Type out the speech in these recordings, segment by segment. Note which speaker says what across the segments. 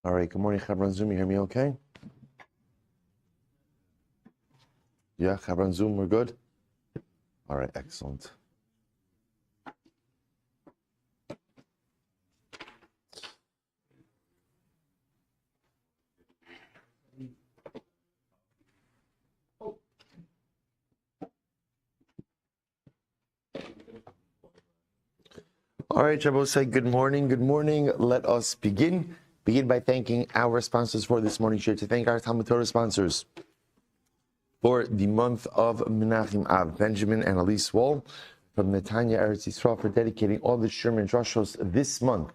Speaker 1: All right, good morning, Chabran Zoom. You hear me okay? Yeah, Chabran Zoom, we're good? All right, excellent. All right, Shabbos, say good morning. Good morning. Let us begin. Begin by thanking our sponsors for this morning share. To thank our Talmud Torah sponsors for the month of Menachem Av, Benjamin and Elise Wall from Netanya Eretz Yisrael, for dedicating all the Sherman Drushos this month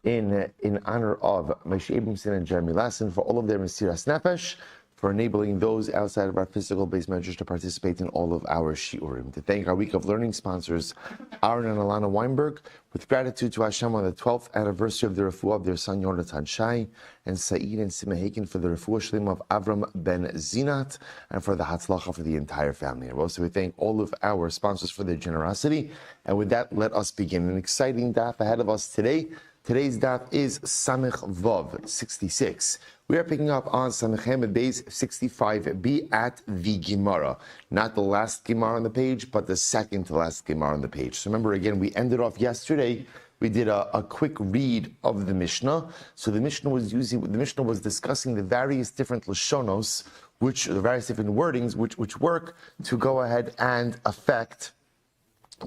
Speaker 1: in honor of Moshe Abramson and Jeremy Lassen, for all of their Mesiras Nefesh, for enabling those outside of our physical base measures to participate in all of our shiurim. To thank our Week of Learning sponsors, Aaron and Alana Weinberg, with gratitude to Hashem on the 12th anniversary of the refuah of their son Yonatan Shai, and Saeed and Simah Haken for the refuah shlim of Avram ben Zinat, and for the Hatzlacha for the entire family. And also we thank all of our sponsors for their generosity. And with that, let us begin. An exciting daf ahead of us today. Today's daf is Samech Vav 66. We are picking up on Samech Hamed Beis 65b at the Gemara. Not the last Gemara on the page, but the second to last Gemara on the page. So remember, again, we ended off yesterday. We did a quick read of the Mishnah. So the Mishnah was discussing the various different Lashonos, the various different wordings which work to go ahead and affect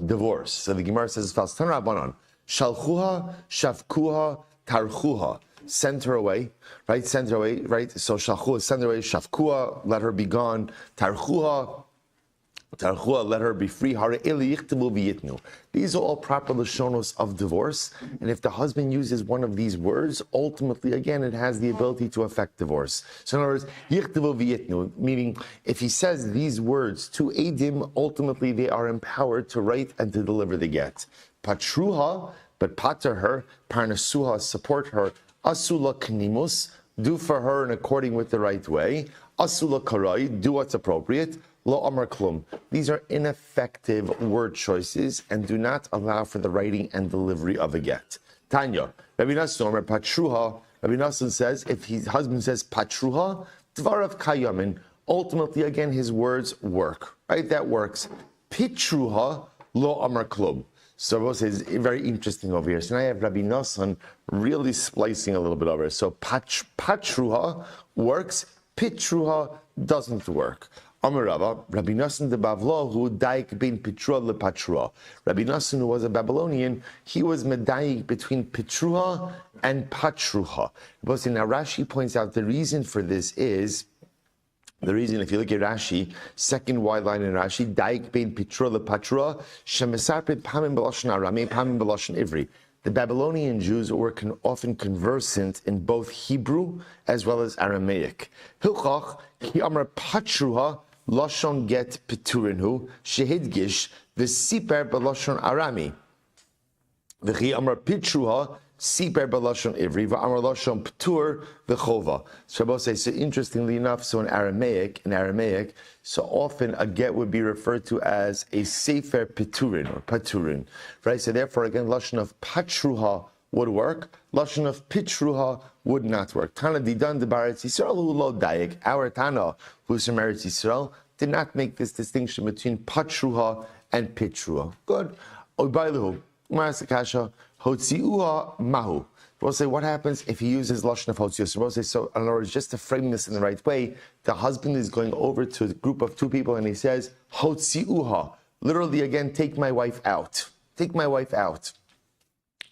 Speaker 1: divorce. So the Gemara says, Falstan Rabbanon, Shalchuha, Shavkuha, Tarchuha. Send her away, right? Send her away, right? So Shalchuha, send her away. Shavkuha, let her be gone. Tarchuha, let her be free. These are all proper lashonos of divorce. And if the husband uses one of these words, ultimately, again, it has the ability to affect divorce. So in other words, yichtavu v'yitnu, meaning if he says these words to Eidim, ultimately they are empowered to write and to deliver the get. Patruha, but pater her, parnasuha, support her, asula knimus, do for her in according with the right way, asula karai, do what's appropriate, lo amar klum. These are ineffective word choices and do not allow for the writing and delivery of a get. Tanya, Rabbi Nassim, or patruha, Rabbi Nassim says, if his husband says patruha, dvarav kayamin, ultimately again his words work, right? That works. Pitruha, lo amar klum. So Rabbi says very interesting over here. So now I have Rabbi Nassim really splicing a little bit over here. So patruha works, pitruha doesn't work. Amar Rava, Rabbi Nassim de Bavlo, who daik bin pitruha le patrua. Rabbi Nassim, who was a Babylonian, he was medaik between pitruha and patruha. Now Rashi points out the reason for this is, if you look at Rashi, second wide line in Rashi, daik bin pitruha le patrua, shemesarpid pamim b'lashon arami, pamim b'lashon ivri. The Babylonian Jews were often conversant in both Hebrew as well as Aramaic. Hilchach ki amar patruha lashon get piturinhu shehidgish v'siper b'lashon Arami. V'chi amar pitruha siper b'lashon ivri v'amar lashon ptur v'chova. So Rabbi says, so interestingly enough, so in Aramaic, so often a get would be referred to as a sefer piturin or paturin, right? So therefore, again, lashon of patruha would work. Lashon of pitruha would not work. Tana didan de Baretz Yisrael hu lo dayik. Our Tana, who's from Eretz Yisrael, did not make this distinction between patruha and pitruha. Good. Oibailuhu. Marasakasha. Hotziuha mahu. We'll say, what happens if he uses lashon of hotzius? We'll say, so in other words, just to frame this in the right way, the husband is going over to a group of two people and he says, hotziuha. Literally, again, take my wife out. Take my wife out.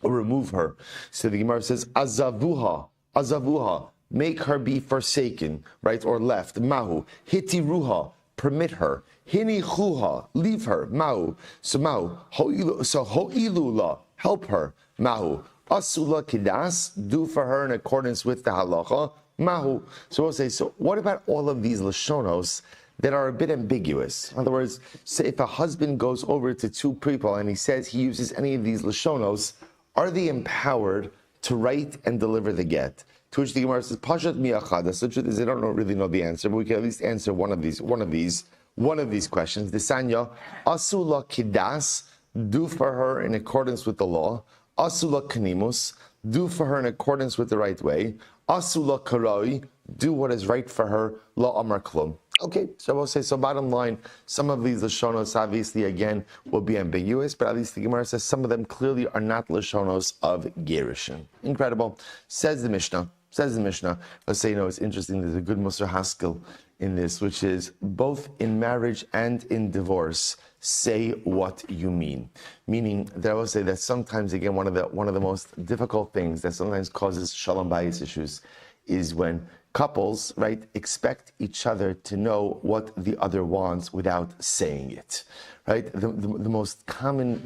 Speaker 1: Or remove her. So the Gemara says, azavuha, make her be forsaken, right, or left, mahu, hitiruha, permit her, hinichuha, leave her, mahu, so mahu, ho'ilula, help her, mahu, asula kidas, do for her in accordance with the halacha, mahu. So we'll say, so what about all of these lashonos that are a bit ambiguous. In other words, say if a husband goes over to two people and he says he uses any of these lashonos, are they empowered to write and deliver the get? To which the Gemara says, "Pashat mi'achad." So the truth is, I don't really know the answer, but we can at least answer one of these questions. The Sanya, asula kidas, do for her in accordance with the law. Asula kanimus, do for her in accordance with the right way. Asula karoi, do what is right for her. La amar klum. Okay, so I will say, so bottom line, some of these lashonos obviously again will be ambiguous, but at least the Gemara says some of them clearly are not lashonos of gerushin. Incredible. Says the Mishnah. Let's say, it's interesting, there's a good Musar Haskell in this, which is both in marriage and in divorce, say what you mean. Meaning that I will say that sometimes, again, one of the most difficult things that sometimes causes shalom bayis issues is when couples, right, expect each other to know what the other wants without saying it, right? The most common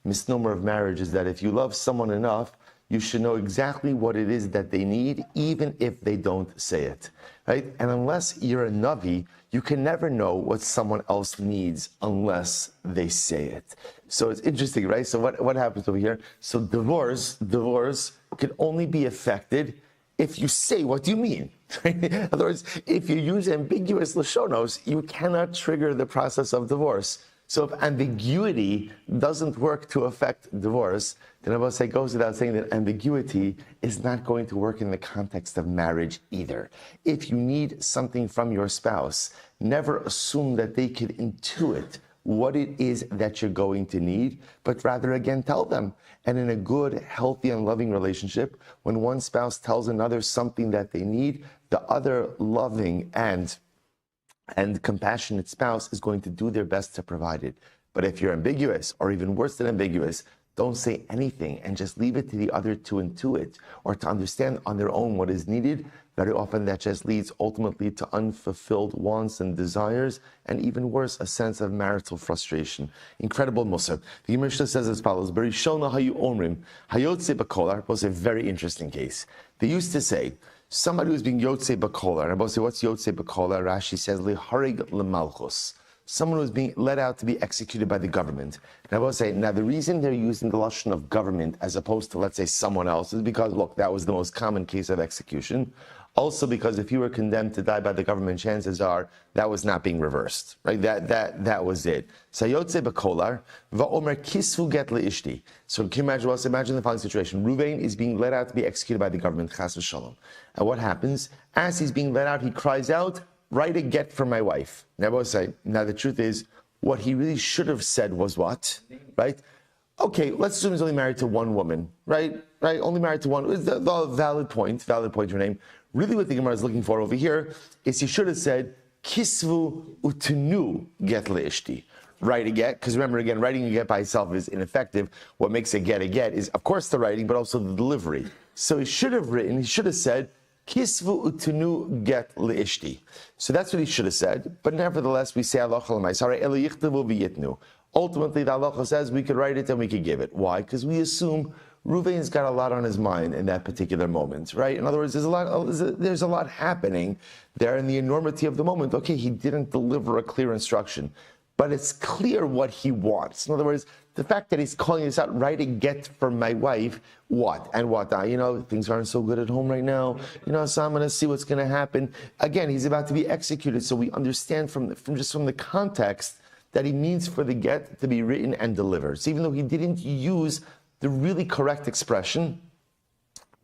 Speaker 1: misnomer of marriage is that if you love someone enough, you should know exactly what it is that they need, even if they don't say it, right? And unless you're a Navi, you can never know what someone else needs unless they say it. So it's interesting, right? So what happens over here? So divorce can only be affected if you say what you mean. Right? In other words, if you use ambiguous lashonos, you cannot trigger the process of divorce. So if ambiguity doesn't work to affect divorce, then I will say, goes without saying that ambiguity is not going to work in the context of marriage either. If you need something from your spouse, never assume that they could intuit what it is that you're going to need, but rather again tell them. And in a good, healthy, and loving relationship, when one spouse tells another something that they need, the other loving and compassionate spouse is going to do their best to provide it. But if you're ambiguous, or even worse than ambiguous, don't say anything and just leave it to the other to intuit or to understand on their own what is needed. Very often that just leads ultimately to unfulfilled wants and desires, and even worse, a sense of marital frustration. Incredible Musar. The Mishnah says as follows, Berishona hayu omrim, hayotze bakolar, was a very interesting case. They used to say, somebody who's being yotze bakolar, and I will say, what's yotze bakolar? Rashi says, liharig lemalchus. Someone who's being let out to be executed by the government. And I will say, now the reason they're using the lashon of government as opposed to, let's say, someone else is because, look, that was the most common case of execution. Also because if you were condemned to die by the government, chances are that was not being reversed, right? That was it. Sayotze bakolar, va'omer kisvu get leishti. So can you imagine the following situation. Ruvain is being let out to be executed by the government, chas v'shalom. And what happens? As he's being let out, he cries out, write a get for my wife. Now the truth is, what he really should have said was what? Right? Okay, let's assume he's only married to one woman, right? Only married to one. It's the valid point, her name. Really what the Gemara is looking for over here is he should have said, kisvu utenu get leishti. Write a get, because remember again, writing a get by itself is ineffective. What makes a get is, of course, the writing, but also the delivery. So he should have said, kisvu utenu get leishti. So that's what he should have said, but nevertheless, we say, ultimately, the halacha says we could write it and we could give it. Why? Because we assume Ruvain's got a lot on his mind in that particular moment, right? In other words, there's a lot happening there in the enormity of the moment. Okay, he didn't deliver a clear instruction, but it's clear what he wants. In other words, the fact that he's calling this out, write a get for my wife, what? Things aren't so good at home right now, so I'm going to see what's going to happen. Again, he's about to be executed, so we understand from the context that he means for the get to be written and delivered. So even though he didn't use the really correct expression,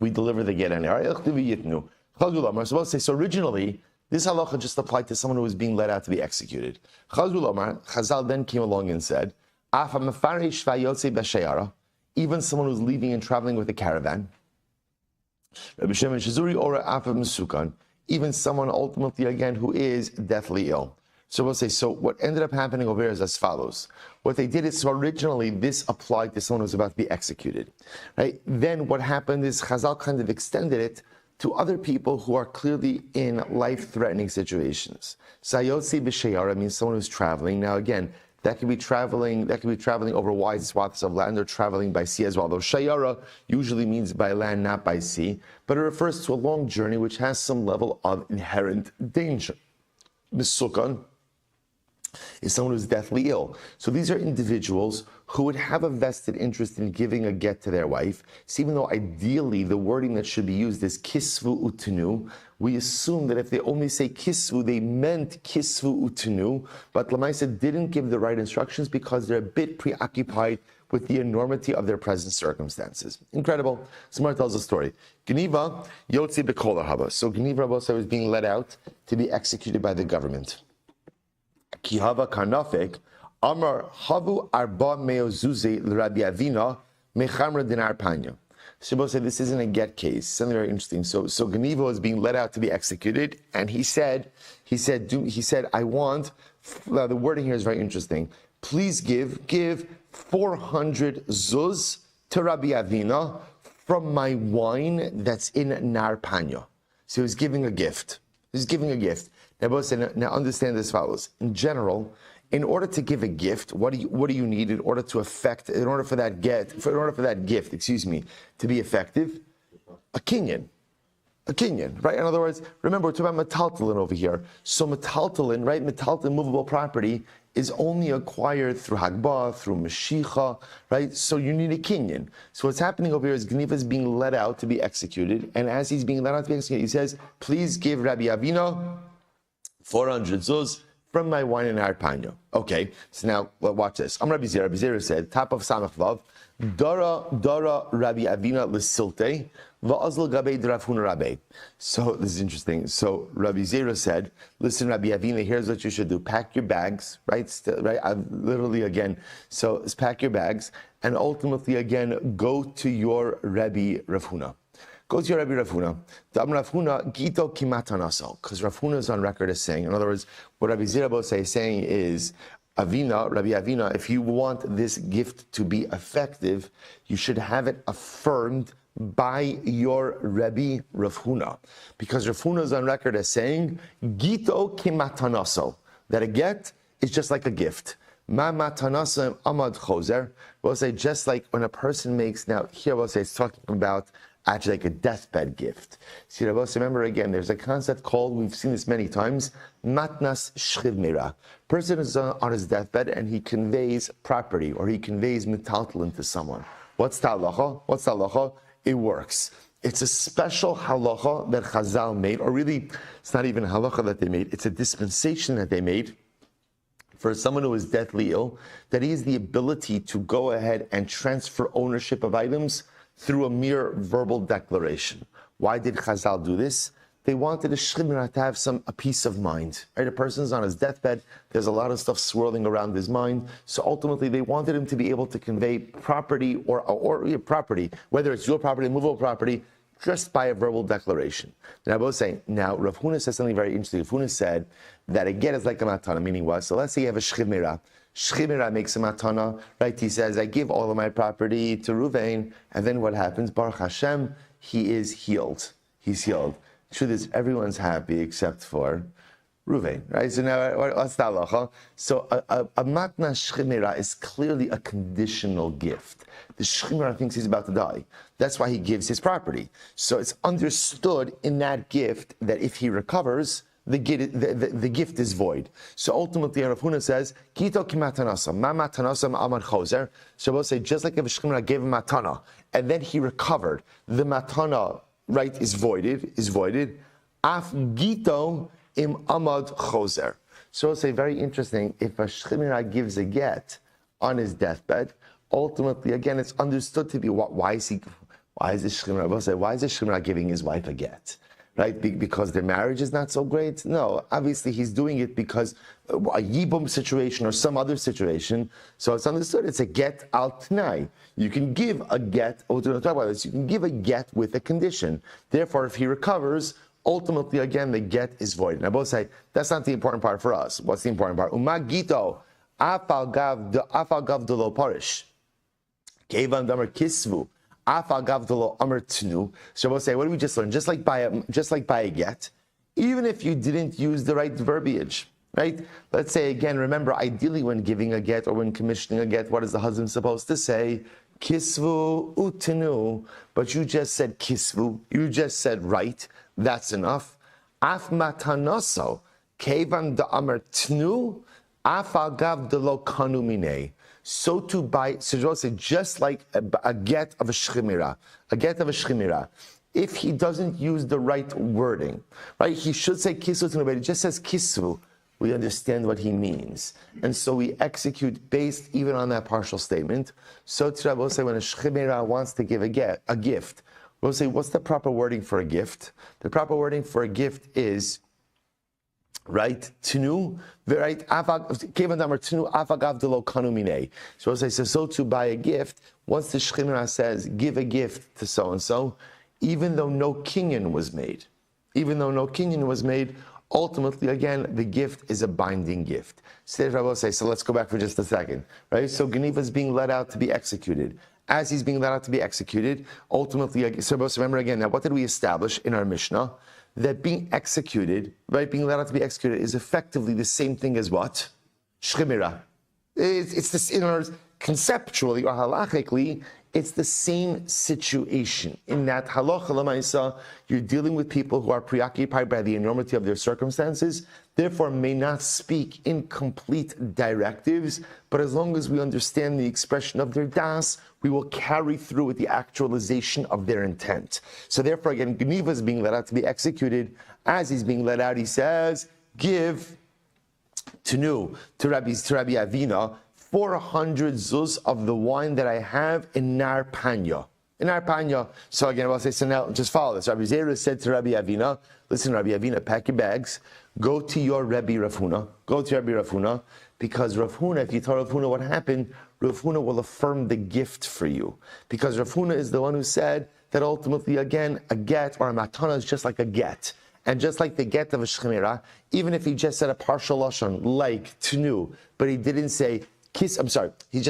Speaker 1: we deliver the get anyway. So originally, this halacha just applied to someone who was being let out to be executed. Chazal then came along and said, even someone who's leaving and traveling with a caravan, even someone ultimately, again, who is deathly ill. So we'll say, so what ended up happening over here is as follows. What they did is, so originally this applied to someone who was about to be executed, right? Then what happened is Chazal kind of extended it to other people who are clearly in life-threatening situations. Sayotzi b'sheyara means someone who's traveling. Now again, that could be traveling over wide swaths of land or traveling by sea as well. Though shayara usually means by land, not by sea, but it refers to a long journey which has some level of inherent danger. Misukan is someone who's deathly ill. So these are individuals who would have a vested interest in giving a get to their wife. So even though ideally the wording that should be used is kisvu utenu, we assume that if they only say kisvu, they meant kisvu utenu, but Lamaisa didn't give the right instructions because they're a bit preoccupied with the enormity of their present circumstances. Incredible. Smart tells a story. Geniva yotzi b'kol haba. So Geniva Rabosa was being let out to be executed by the government. Kihava karnafik, Amar havu arba meozuze l'Rabbi Avina mechamra dinar panya. Shabo said this isn't a get case. Something very interesting. So Geniva was being let out to be executed, and he said, I want. The wording here is very interesting. Please give 400 zuz to Rabbi Avina from my wine that's in nar panya. So he's giving a gift. Now understand as follows. In general, in order to give a gift, what do you need in order for that gift to be effective? A kinyan, right? In other words, remember we're talking about metaltalin over here. So metaltalin, right? Metaltalin, movable property, is only acquired through hagbah, through mashicha, right? So you need a kinyan. So what's happening over here is Geniva is being let out to be executed, and as he's being let out to be executed, he says, "Please give Rabbi Avina 400 zuz from my wine and harpanya." Okay, so now watch this. Rabbi Zera said, top of Samach Vav, Dara Rabbi Avina l'silte va'azl gabei d'Rav Huna Rabbi. So this is interesting. So Rabbi Zera said, listen, Rabbi Avina, here's what you should do. Pack your bags, right? Literally again. So pack your bags and ultimately again, go to your Rabbi Rav Huna. Go to your Rabbi Rav Huna. Rav Huna, Gito kimatanaso. Because Rav Huna is on record as saying, in other words, what Rabbi Zera is saying is, Rabbi Avina, if you want this gift to be effective, you should have it affirmed by your Rabbi Rav Huna. Because Rav Huna is on record as saying, Gito kimatanaso. That a get is just like a gift. Ma matanasa amad choser. We'll say just like when a person makes, now here we'll say it's talking about actually like a deathbed gift. See, remember again, there's a concept called, we've seen this many times, matnas shchivmira. Person is on his deathbed and he conveys property or he conveys metaltalin to someone. What's the halacha? It works. It's a special halacha that Chazal made, or really, it's not even a halacha that they made, it's a dispensation that they made for someone who is deathly ill, that he has the ability to go ahead and transfer ownership of items through a mere verbal declaration. Why did Chazal do this? They wanted a shchimra to have a peace of mind. Right? A person's on his deathbed, there's a lot of stuff swirling around his mind, so ultimately they wanted him to be able to convey property or property, whether it's your property, movable property, just by a verbal declaration. Now, Rav Huna says something very interesting. Rav Huna said that a get is like a matana, meaning what? So let's say you have a shchimra. Shchimera makes a matana, right? He says, I give all of my property to Ruvain, and then what happens? Baruch Hashem, he is healed. He's healed. Truth is, everyone's happy except for Ruvain, right? So now, what's the halacha? So a matna shchimera is clearly a conditional gift. The shchimera thinks he's about to die. That's why he gives his property. So it's understood in that gift that if he recovers, the gift is void. So ultimately, Rav Huna says, Kito kimatanasa, ma matanasa amad choser. So we'll say, just like if a shchimra gave him matana, and then he recovered, the matana, right, is voided. Af gito im amad choser. So we'll say, very interesting, if a shchimra gives a get on his deathbed, ultimately, again, it's understood to be, why is the shchimra giving his wife a get? Right, because their marriage is not so great? No, obviously he's doing it because a yibum situation or some other situation. So it's understood it's a get al t'nai. You can give a get, we're going to talk about this, you can give a get with a condition. Therefore, if he recovers, ultimately, again, the get is void. And I both say, that's not the important part for us. What's the important part? Umagito, afal gav de lo parish. Kevan damar kisvu. So we'll say, what do we just learn? Just like by a get, even if you didn't use the right verbiage, right? Let's say again, remember, ideally when giving a get or when commissioning a get, what is the husband supposed to say? Kisvu utinu. But you just said kisvu. You just said right. That's enough. Af matanaso. Kevan da amar tnu, afagav de lo kanu mine. So to buy, so just like a get of a shchimira, if he doesn't use the right wording, right? He should say kisvu tnu, but it just says kisvu. We understand what he means. And so we execute based even on that partial statement. So today we'll say when a shchimira wants to give a gift, we'll say, what's the proper wording for a gift? The proper wording for a gift is, right, tnu, right, kevan damar tnu afagav de lo kanu mine. So we'll say, so to buy a gift, once the shchimira says, give a gift to so-and-so, even though no kinyan was made, ultimately, again, the gift is a binding gift. So let's go back for just a second, right? So Geniva is being let out to be executed. As he's being let out to be executed, ultimately, so remember again, now what did we establish in our Mishnah? That being executed, right, being let out to be executed is effectively the same thing as what? Shchimira. It's this, in other words, conceptually or halachically, it's the same situation in that halacha l'maisa, you're dealing with people who are preoccupied by the enormity of their circumstances, therefore may not speak in complete directives, but as long as we understand the expression of their das, we will carry through with the actualization of their intent. So therefore, again, Geniva is being let out to be executed. As he's being let out, he says, give to Rabbi Avina 400 zuz of the wine that I have in Nar Panya. So again, I'll say, so now just follow this. Rabbi Zera said to Rabbi Avina, listen, Rabbi Avina, pack your bags, go to your Rabbi Rav Huna, because Rav Huna, if you tell Rav Huna what happened, Rav Huna will affirm the gift for you. Because Rav Huna is the one who said that ultimately, again, a get or a matana is just like a get. And just like the get of a shchimira, even if he just said a partial lashon, like tnu, but he didn't say he just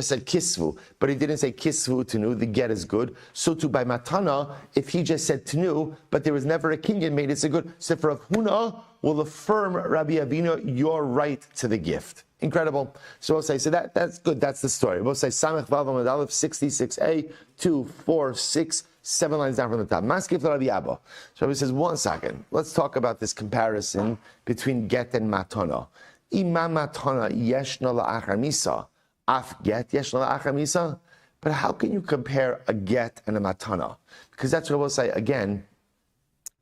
Speaker 1: said kisvu, but he didn't say kisvu tenu, the get is good. So too by matana, if he just said tenu, but there was never a kinyan made, it's a good. So for Rav Huna will affirm Rabbi Avina your right to the gift. Incredible. So we'll say, so that's good, that's the story. We'll say Samech Vav Amud Aleph 66a, 2, 4, 6, 7 lines down from the top. Maskif Rabbi Abba. So he says, 1 second, let's talk about this comparison between get and matana. Ima matana yeshna la'achar misa. Af get yeshna la'achar misa. But how can you compare a get and a matana? Because that's what we'll say again.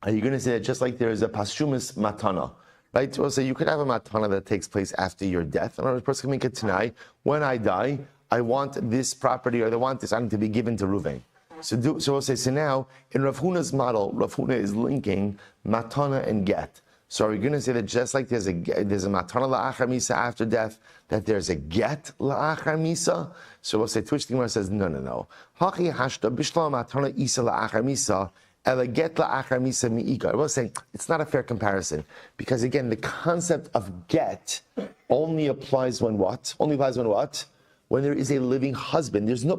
Speaker 1: Are you going to say that just like there is a pashumis matana, right? We'll say you could have a matana that takes place after your death. Another person can make it tonight. When I die, I want this property or I want this item to be given to Ruvain. So we'll say, so now in Rav Huna's model, Rav Huna is linking matana and get. So are we going to say that just like there's a matana la'achar misa after death, that there's a get la'achar misa? So we'll say, to which the Gemara says, no. Haki hashta bishla matana isa la'achar misa, ela get la'achar misa mi'ika. We'll say, it's not a fair comparison. Because again, the concept of get only applies when what? When there is a living husband. There's no,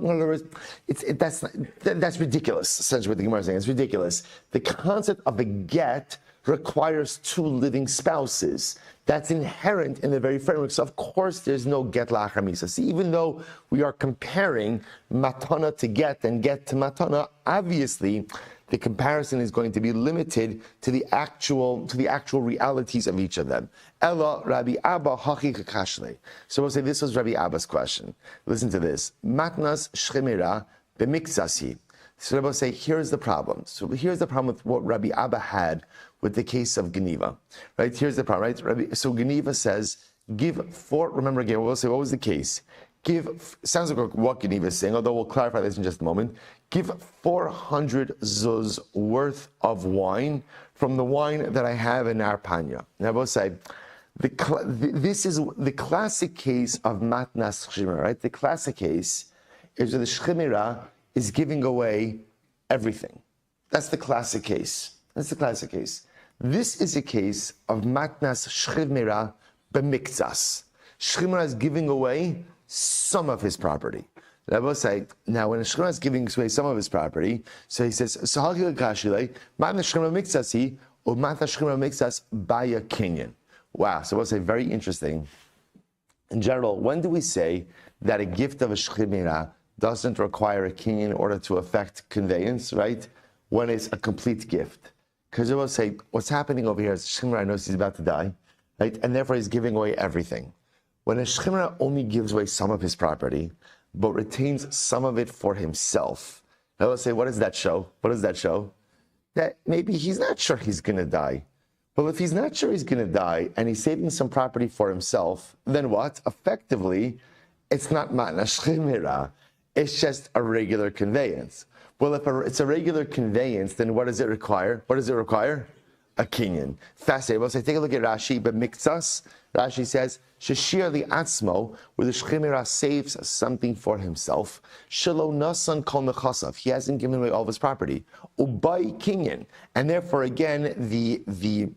Speaker 1: that's ridiculous, essentially what the Gemara is saying. It's ridiculous. The concept of a get requires 2 living spouses. That's inherent in the very framework. So of course there's no get la'achar misa. See, even though we are comparing matana to get and get to matana, obviously the comparison is going to be limited to the actual realities of each of them. Ella Rabbi Abba hachi kakashle. So we'll say this was Rabbi Abba's question. Listen to this. Matnas shchimira b'mikzasi. So we'll say here's the problem. So here's the problem with what Rabbi Abba had with the case of Geniva, right? Here's the problem, right? So Geniva says, give 4, remember again, we'll say, what was the case? Sounds like what Geniva is saying, although we'll clarify this in just a moment. Give 400 zuz worth of wine from the wine that I have in Arpanya. Now we'll say, this is the classic case of matnas shchimira, right? The classic case is that the shchimira is giving away everything. That's the classic case. This is a case of matnas shchimira b'mikzas. Shchimira is giving away some of his property. Rabbi say, now when a shchimira is giving away some of his property, so he says, matnas shchimira mikzasi or matnas shchimira mikzas baya kinyan. Wow, so we'll say very interesting. In general, when do we say that a gift of a shchimira doesn't require a kinyan in order to affect conveyance, right? When it's a complete gift. Because it will say, what's happening over here is Shchimra knows he's about to die. right? And therefore he's giving away everything. When a shchimra only gives away some of his property, but retains some of it for himself, now let's say, what does that show? What does that show? That maybe he's not sure he's going to die. Well, if he's not sure he's going to die and he's saving some property for himself, then what? Effectively, it's not matna shchimira. It's just a regular conveyance. Well, if it's a regular conveyance, then what does it require? What does it require? A kinyan. Fascinating. Well, so take a look at Rashi, but miktsas, Rashi says, Sheshir li atzmo, where the shchimira saves something for himself. Shelo nasan kol nechasav. He hasn't given away all of his property. Ubai kinyan. And therefore, again, the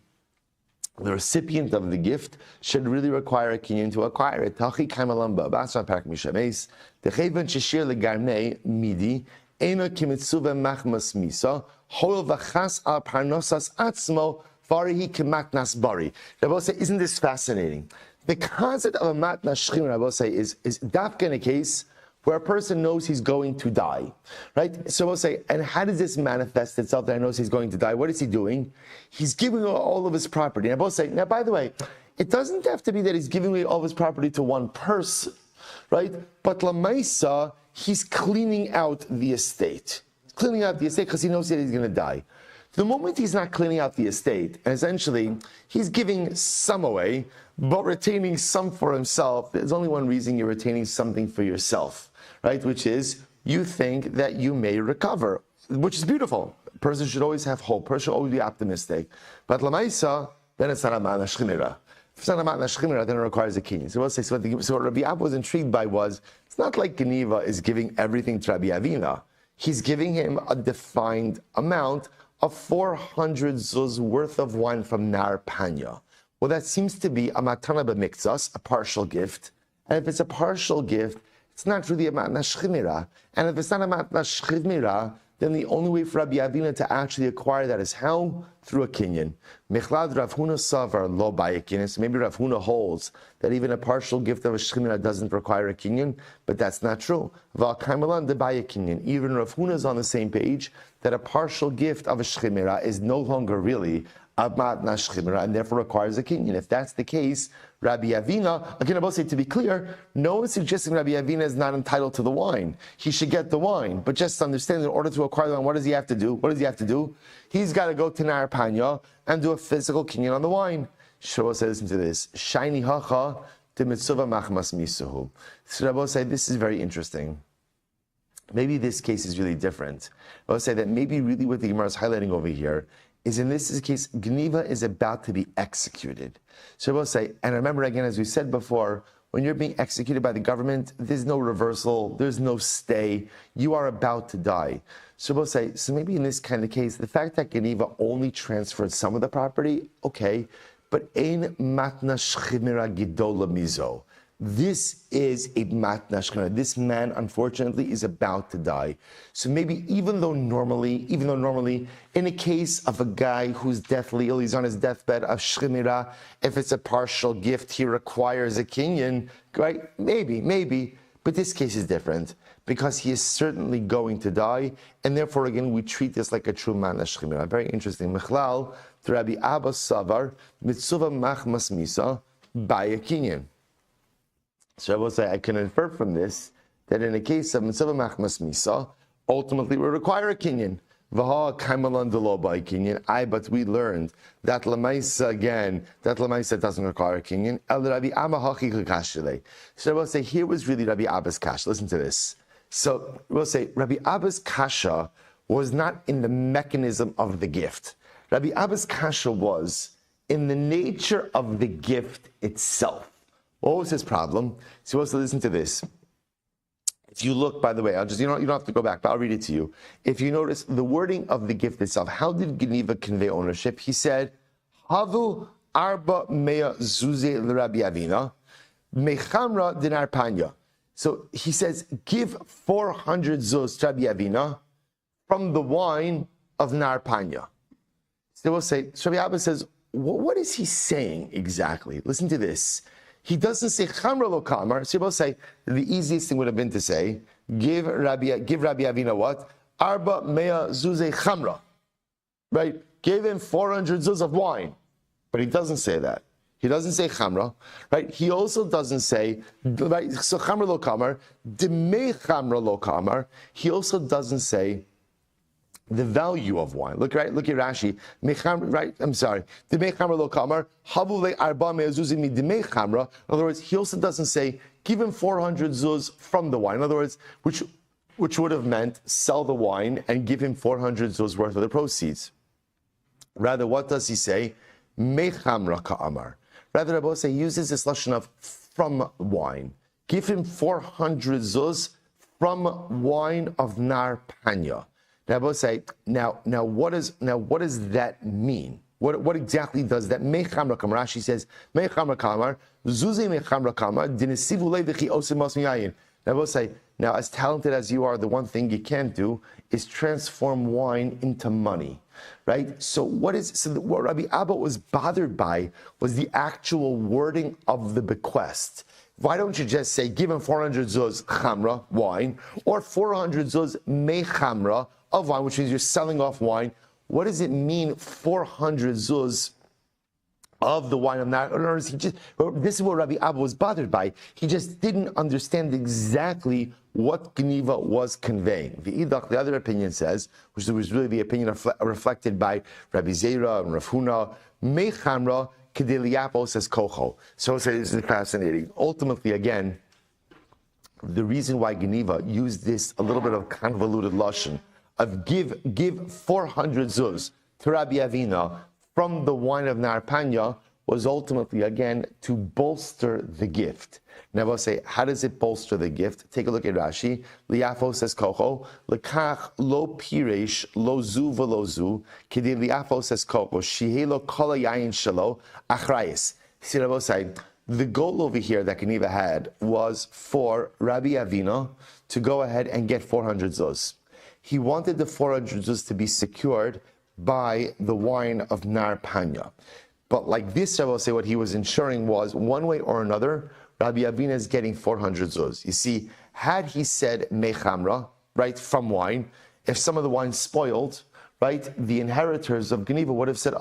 Speaker 1: recipient of the gift should really require a kinyan to acquire it. Tachi kaimalamba, basra parak mishameis, techeven sheshir legarnei midi, ena kimitsuva machmas misa, hol vachas al parnosas atzmo, varihi kematnas bari. Rabbi say, isn't this fascinating? The concept of a matnas shchim, Rabbi say, is dafka in a case where a person knows he's going to die, right? So we'll say, and how does this manifest itself that he knows he's going to die? What is he doing? He's giving away all of his property. And I both say, now, by the way, it doesn't have to be that he's giving away all of his property to one person, right? But Lamaisa, he's cleaning out the estate. He's cleaning out the estate because he knows that he's going to die. The moment he's not cleaning out the estate, and essentially he's giving some away, but retaining some for himself, there's only one reason you're retaining something for yourself, right? Which is you think that you may recover, which is beautiful. A person should always have hope. A person should always be optimistic. But Lamaisa, then it's not a ma'ana shchimira. If it's not a ma'ana shchimira, then it requires a kinyan. So what Rabbi Ab was intrigued by was, it's not like Geniva is giving everything to Rabbi Avina. He's giving him a defined amount of 400 zuz worth of wine from Nar Panya. Well, that seems to be a matana b'miktzas, a partial gift. And if it's a partial gift, it's not really a matna shchimira. And if it's not a matna shchimira, then the only way for Rabbi Avina to actually acquire that is how? Through a kinyan. Michlad Rav Huna savar lo by a kinyan. So maybe Rav Huna holds that even a partial gift of a shchimira doesn't require a kinyan, but that's not true. Val kaimalan de by a kinyan. Even Rav Huna is on the same page that a partial gift of a shchimira is no longer really a matna shchimira and therefore requires a kinyan. If that's the case, Rabbi Avina, again, I will say to be clear, no one suggesting Rabbi Avina is not entitled to the wine. He should get the wine, but just understand in order to acquire the wine, what does he have to do? What does he have to do? He's got to go to Nar Panya and do a physical kinyan on the wine. Shabbos says, listen to this. Shiny hacha to mitzvah machmas misuhu. So Rabbi say, this is very interesting. Maybe this case is really different. I will say that maybe really what the Gemara is highlighting over here is in this case, Geniva is about to be executed. So we'll say, and remember again, as we said before, when you're being executed by the government, there's no reversal, there's no stay, you are about to die. So we'll say, so maybe in this kind of case, the fact that Geniva only transferred some of the property, okay, but ein matna shchimira gidola mizo. This is a matna shchimira. This man, unfortunately, is about to die. So maybe even though normally, in a case of a guy who's deathly ill, he's on his deathbed of shchimira, if it's a partial gift, he requires a kinyan, right? Maybe. But this case is different because he is certainly going to die, and therefore, again, we treat this like a true matna shchimira. Very interesting. Michlal, Rabbi Abba Savar, Mitzuva Machmas Misa, by a kinyan. So I will say, I can infer from this that in a case of mitzvah machmas misa, ultimately we require a kinyan. V'ha kaimalan delo by kinyan. But we learned that lamaisa again, that lamaisa doesn't require a kinyan. El Rabbi Amma hachi kashile. So I will say, here was really Rabbi Abba's kasha. Listen to this. So we'll say, Rabbi Abba's kasha was not in the mechanism of the gift. Rabbi Abba's kasha was in the nature of the gift itself. What was his problem? So also listen to this. If you look, by the way, you don't have to go back, but I'll read it to you. If you notice the wording of the gift itself, how did Geniva convey ownership? He said, Havu arba mea zuze l'Rabbi Avina, mechamra dinar panya. So he says, give 400 zuz to Rabbi Avina from the wine of Nar Panya. So we'll say, so Rabbi Abba says, what is he saying exactly? Listen to this. He doesn't say chamra lo kamar. So you both say the easiest thing would have been to say, give Rabbi Avina what? Arba mea zuze chamra. Right? Give him 400 zuz of wine. But he doesn't say that. He doesn't say chamra, right? He also doesn't say, right? So chamra lo kamar, demei chamra lo kamar. He also doesn't say the value of wine. Look at Rashi. Right? I'm sorry. Demei chamra lo kamar. Havu le arba me'azuzim mi demei chamra. In other words, he also doesn't say give him 400 zuz from the wine. In other words, which would have meant sell the wine and give him 400 zuz worth of the proceeds. Rather, what does he say? Me chamra ka'amar. Rather, Rabbi say uses this lashon of from wine. Give him 400 zuz from wine of nar panya. Rabbi say now what does that mean? What exactly does that? Me chamra kamar. Rashi says me chamra kamar zuzi me chamra kamar dinesivu levichi osim mas miyayin. Rabbi say now as talented as you are, the one thing you can't do is transform wine into money. Right? So what Rabbi Abba was bothered by was the actual wording of the bequest. Why don't you just say, give him 400 zuz chamra, wine, or 400 zuz me chamra of wine, which means you're selling off wine. What does it mean, 400 zuz of the wine of that? This is what Rabbi Abba was bothered by. He just didn't understand exactly what Geniva was conveying. The other opinion says, which was really the opinion reflected by Rabbi Zera and Rav Huna, me chamra kedeliapo says kocho. So this is fascinating. Ultimately, again, the reason why Geniva used this a little bit of convoluted lashon of give 400 zuz to Rabbi Avina from the wine of Narpanya was ultimately, again, to bolster the gift. Now I'll say, how does it bolster the gift? Take a look at Rashi. Liafo says kocho, lekach lo piresh lo zu velo zu, kedi liafo says kocho, shihelo kol yayin shelo achrayis. See, Rabbi say, the goal over here that Geniva had was for Rabbi Avina to go ahead and get 400 zuz. He wanted the 400 zuz to be secured by the wine of Nar Panya. But like this, I will say what he was ensuring was, one way or another, Rabbi Avina is getting 400 zuz. You see, had he said mechamra, right, from wine, if some of the wine spoiled, right, the inheritors of Geniva would have said,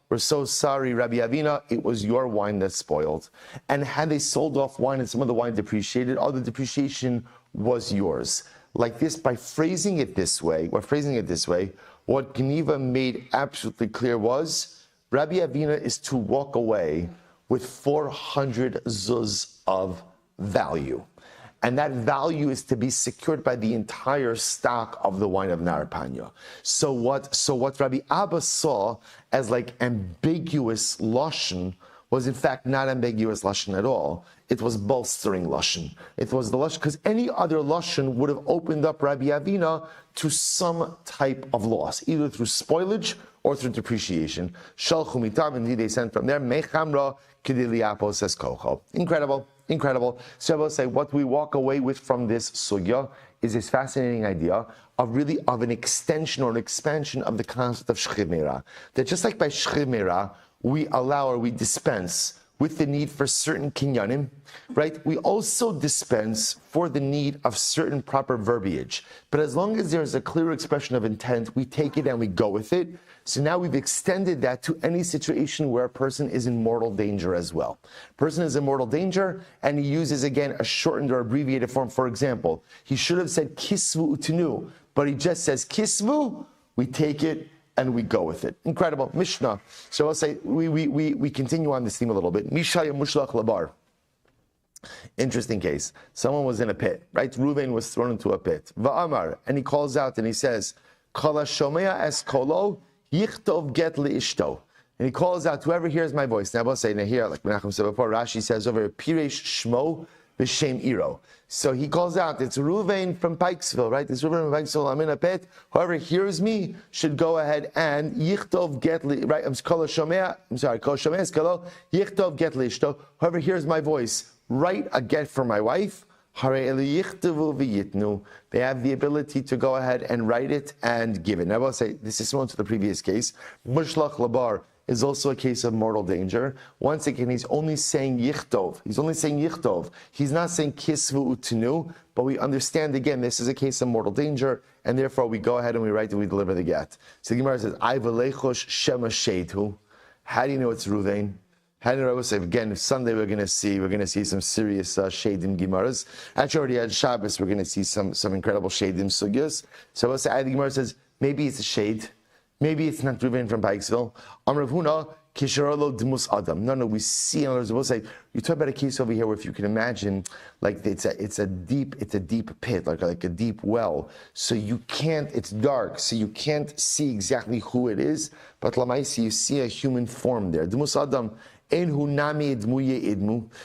Speaker 1: we're so sorry, Rabbi Avina, it was your wine that spoiled. And had they sold off wine and some of the wine depreciated, all the depreciation was yours. Like this, by phrasing it this way, what Geniva made absolutely clear was, Rabbi Avina is to walk away with 400 zuz of value. And that value is to be secured by the entire stock of the wine of Narapanya. So what Rabbi Abba saw as like ambiguous lashon was in fact not ambiguous lashon at all. It was bolstering lashon. It was the lashon, because any other lashon would have opened up Rabbi Avina to some type of loss, either through spoilage or through depreciation. Shalchu mitam, indeed they sent from there, mechamra kediliapo says kocho. Incredible. So I will say what we walk away with from this sugya is this fascinating idea of an extension or an expansion of the concept of shchimera. That just like by shchimera, we allow or we dispense with the need for certain kinyanim, right? We also dispense for the need of certain proper verbiage. But as long as there's a clear expression of intent, we take it and we go with it. So now we've extended that to any situation where a person is in mortal danger as well. Person is in mortal danger, and he uses, again, a shortened or abbreviated form. For example, he should have said kisvu utinu, but he just says kisvu, we take it, and we go with it. Incredible. Mishnah. So I'll say, we continue on this theme a little bit. Mishaya mushlach labar. Interesting case. Someone was in a pit, right? Reuven was thrown into a pit. Va'amar. And he calls out and he says, Kala shomea es kolo, yichtov get liishto. And he calls out, whoever hears my voice. Now I'll say, here, like Menachem said before, Rashi says over, Piresh shmo b'shem iro. So he calls out, it's Reuven from Pikesville, right? It's Reuven from Pikesville, I'm in a pit. Whoever hears me should go ahead and yichtov get li, right? Kol shomea es kolo, yichtov get liishto. Whoever hears my voice, write a get for my wife. They have the ability to go ahead and write it and give it. Now I will say, this is similar to the previous case. Mushlach labar is also a case of mortal danger. Once again, he's only saying yichtov. He's not saying kisvu utinu, but we understand again, this is a case of mortal danger, and therefore we go ahead and we write and we deliver the get. So the Gemara says, I v'leichosh shema sheidhu. How do you know it's Reuven? Again, Sunday we're going to see some serious shadim gemaras. Actually, already at Shabbos we're going to see some incredible shadim sugyas. So we'll say the Gemara says maybe it's a shade, maybe it's not Reuven from Pikesville. Amar Huna kisharolo dmus adam. No, we see. We'll say you talk about a case over here where if you can imagine, like it's a deep pit, like a deep well. So you can't. It's dark, so you can't see exactly who it is. But lamaisi, you see a human form there. Dmus adam.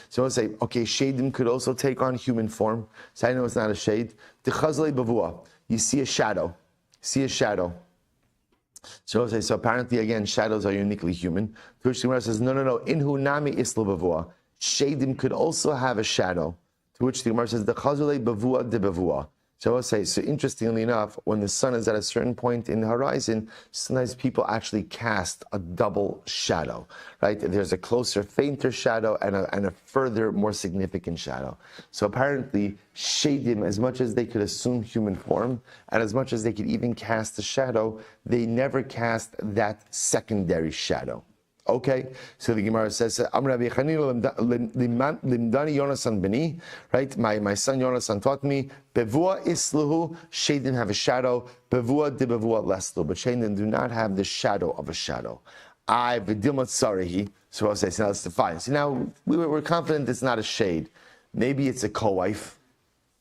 Speaker 1: So I'll say, okay, shadim could also take on human form. So I know it's not a shade. You see a shadow. So I'll say, so apparently again, shadows are uniquely human. To which the Gemara says, no. Inhu nami isla bavua. Shadim could also have a shadow. To which the Gemara says, the chazule bavua de bavua. So I'll say, so interestingly enough, when the sun is at a certain point in the horizon, sometimes people actually cast a double shadow, right? There's a closer, fainter shadow and a further, more significant shadow. So apparently, shadim, as much as they could assume human form, and as much as they could even cast a shadow, they never cast that secondary shadow. Okay, so the Gemara says, Rabbi Chanina limdani Yonasan beni, right? My son Yonasan taught me, bevua isluhu, shadim have a shadow, bevua de bevua leslu, but shadim do not have the shadow of a shadow. I v'dilmat sarihi. So I'll say, so now let's define. So now we're confident it's not a shade. Maybe it's a co-wife.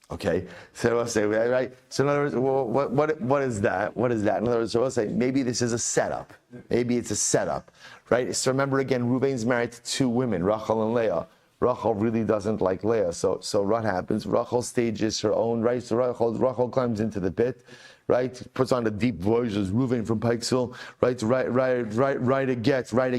Speaker 1: Okay, so I'll say, right? So in other words, what is that? What is that? In other words, so I'll say, maybe this is a setup. Maybe it's a setup, right? So remember again, Reuven's married to two women, Rachel and Leah. Rachel really doesn't like Leah. So what happens? Rachel stages her own, right? So Rachel climbs into the pit, right? Puts on a deep voice, as Reuven from Pikesville, right? Write a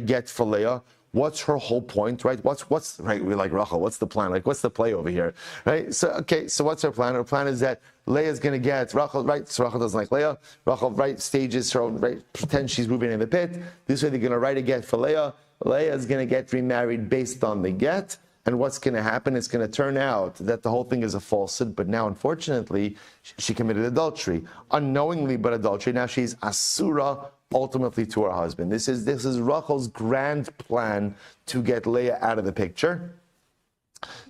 Speaker 1: get for Leah. What's her whole point, right? What's right? We're like Rachel. What's the plan? Like, what's the play over here, right? So what's her plan? Her plan is that Leah's going to get Rachel, right? So Rachel doesn't like Leah. Rachel, right, stages her own, right? Pretends she's moving in the pit. This way they're going to write a get for Leah. Leah is going to get remarried based on the get. And what's going to happen? It's going to turn out that the whole thing is a falsehood. But now, unfortunately, she committed adultery, unknowingly, but adultery. Now she's asura ultimately to her husband. This is Rachel's grand plan to get Leah out of the picture.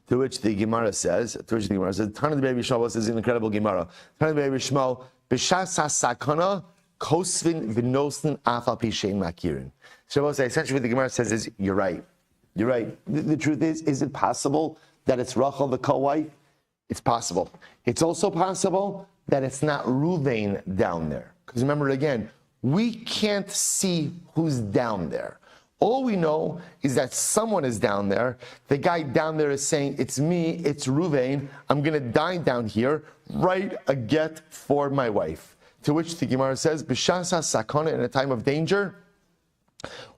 Speaker 1: To which the Gemara says, Tana the Rabbi Shmuel, this is an incredible Gemara. Tana the Rabbi Shmuel, b'shas sakana kosvin v'nosn afal pishein makirin. So essentially what the Gemara says is, you're right. The truth is it possible that it's Rachel the co-wife? It's possible. It's also possible that it's not Reuven down there. Because remember again, we can't see who's down there. All we know is that someone is down there. The guy down there is saying, it's me, it's Reuven, I'm going to die down here, write a get for my wife. To which the Gemara says, B'shasa sakana, in a time of danger,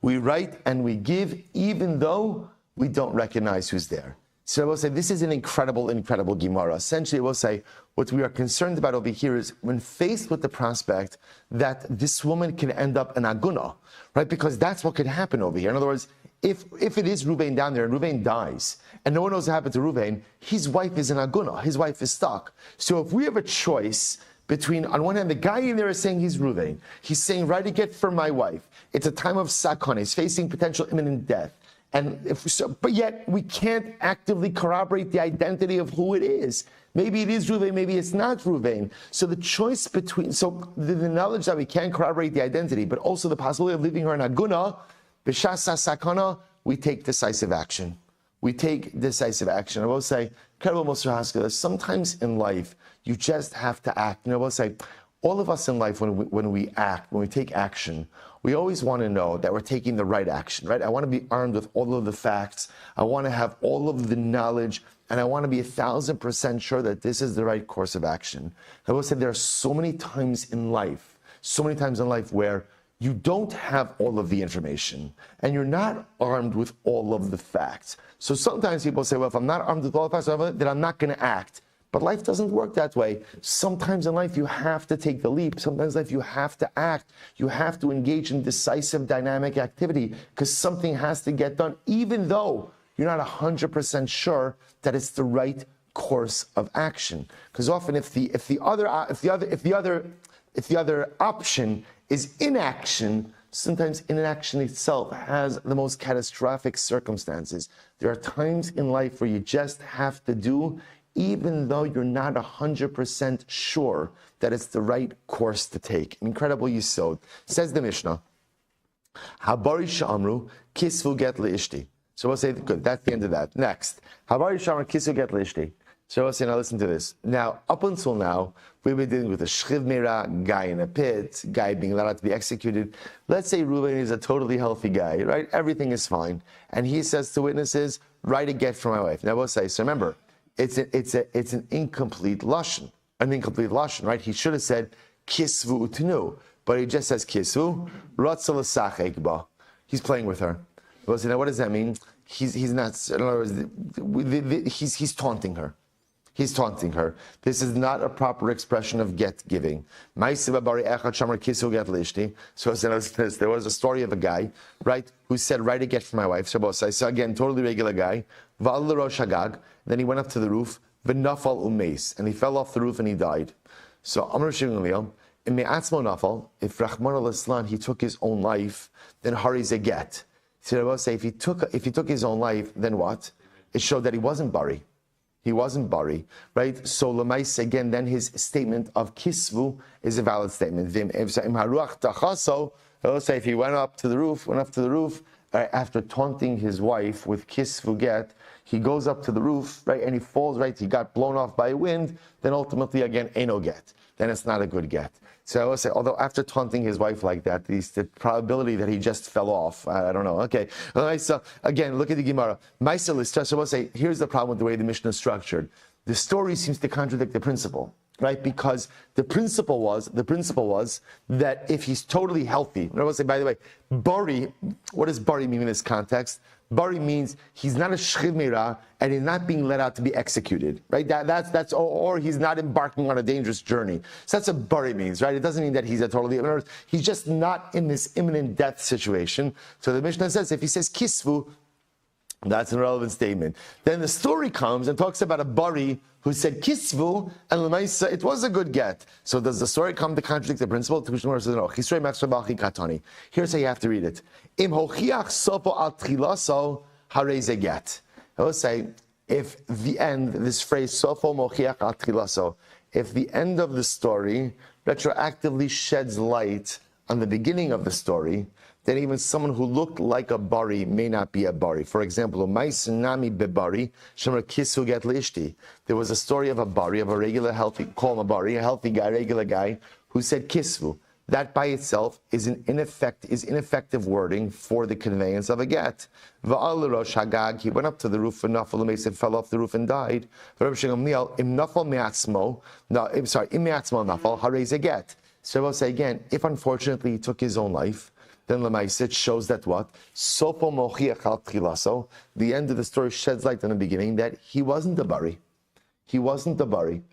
Speaker 1: we write and we give even though we don't recognize who's there. So I will say this is an incredible Gemara. Essentially, I will say what we are concerned about over here is when faced with the prospect that this woman can end up an aguna, right? Because that's what could happen over here. In other words, if it is Reuven down there and Reuven dies and no one knows what happened to Reuven, his wife is an aguna. His wife is stuck. So if we have a choice between, on one hand, the guy in there is saying he's Reuven. He's saying, write a get for my wife. It's a time of sakon. He's facing potential imminent death. But yet we can't actively corroborate the identity of who it is. Maybe it is Reuven, maybe it's not Reuven. So the choice between, the knowledge that we can't corroborate the identity, but also the possibility of leaving her in aguna, b'shasa sakana, we take decisive action. I will say, incredible Moshe Haskell, sometimes in life, you just have to act. I will say, all of us in life, when we act, when we take action, we always want to know that we're taking the right action, right? I want to be armed with all of the facts. I want to have all of the knowledge, and I want to be 1,000% sure that this is the right course of action. I will say there are so many times in life where you don't have all of the information, and you're not armed with all of the facts. So sometimes people say, well, if I'm not armed with all the facts, then I'm not going to act. But life doesn't work that way. Sometimes in life you have to take the leap. Sometimes in life you have to act. You have to engage in decisive, dynamic activity because something has to get done, even though you're not 100% sure that it's the right course of action. Because often, if the other option is inaction, sometimes inaction itself has the most catastrophic circumstances. There are times in life where you just have to do, even though you're not 100% sure that it's the right course to take. Incredible yisod. Says the Mishnah, Habari Shamru, Kisvu get Ishti. So we'll say, good, that's the end of that. Next, Habari Shamru, Kisvu get Ishti. So we'll say, now listen to this. Now, up until now, we've been dealing with a shchiv meira, guy in a pit, guy being allowed to be executed. Let's say Reuben is a totally healthy guy, right? Everything is fine. And he says to witnesses, write a get for my wife. Now we'll say, so remember, it's an incomplete lashon. An incomplete lashon, right? He should have said, kisvu utnu. But he just says kisvu, ratza l'sachek ba. He's playing with her. We'll say, now what does that mean? He's not, in other words, he's taunting her. He's taunting her. This is not a proper expression of get giving. So there was a story of a guy, right, who said, write a get for my wife. So again, totally regular guy. Then he went up to the roof, and he fell off the roof and he died. So Amr Shimon, if Rahman al-Islam, he took his own life, then hari's a get. So if he took his own life, then what? It showed that he wasn't bari. He wasn't bari, right? So Lamais, again, then his statement of kisvu is a valid statement. Say if he went up to the roof, after taunting his wife with kisvu get, he goes up to the roof, right, and he falls, right, he got blown off by wind, then ultimately, again, no get. Then it's not a good get. So I will say, although after taunting his wife like that, the probability that he just fell off, I don't know. Okay. So again, look at the Gemara. So I will say, here's the problem with the way the Mishnah is structured. The story seems to contradict the principle, right? Because the principle was that if he's totally healthy, I will say, by the way, bari, what does bari mean in this context? Bari means he's not a shchiv meira and he's not being let out to be executed, right? That's or he's not embarking on a dangerous journey. So that's what bari means, right? It doesn't mean that he's a totally, he's just not in this imminent death situation. So the Mishnah says, if he says kisvu, that's an irrelevant statement. Then the story comes and talks about a bari who said kisvu, and l'maisa, it was a good get. So does the story come to contradict the principle? Here's how you have to read it. Im hochiach sopo al trilaso hareze get. I will say, if the end, this phrase sopo mochiach al trilaso, if the end of the story retroactively sheds light on the beginning of the story, then even someone who looked like a bari may not be a bari. For example, there was a story of a bari, of a regular healthy, call him a bari, a healthy guy, regular guy, who said kisvu. That by itself is ineffective wording for the conveyance of a get. He went up to the roof and fell off the roof and died. So I will say again, if unfortunately he took his own life, then it shows that what? The end of the story sheds light in the beginning that he wasn't a bari. He wasn't a bari.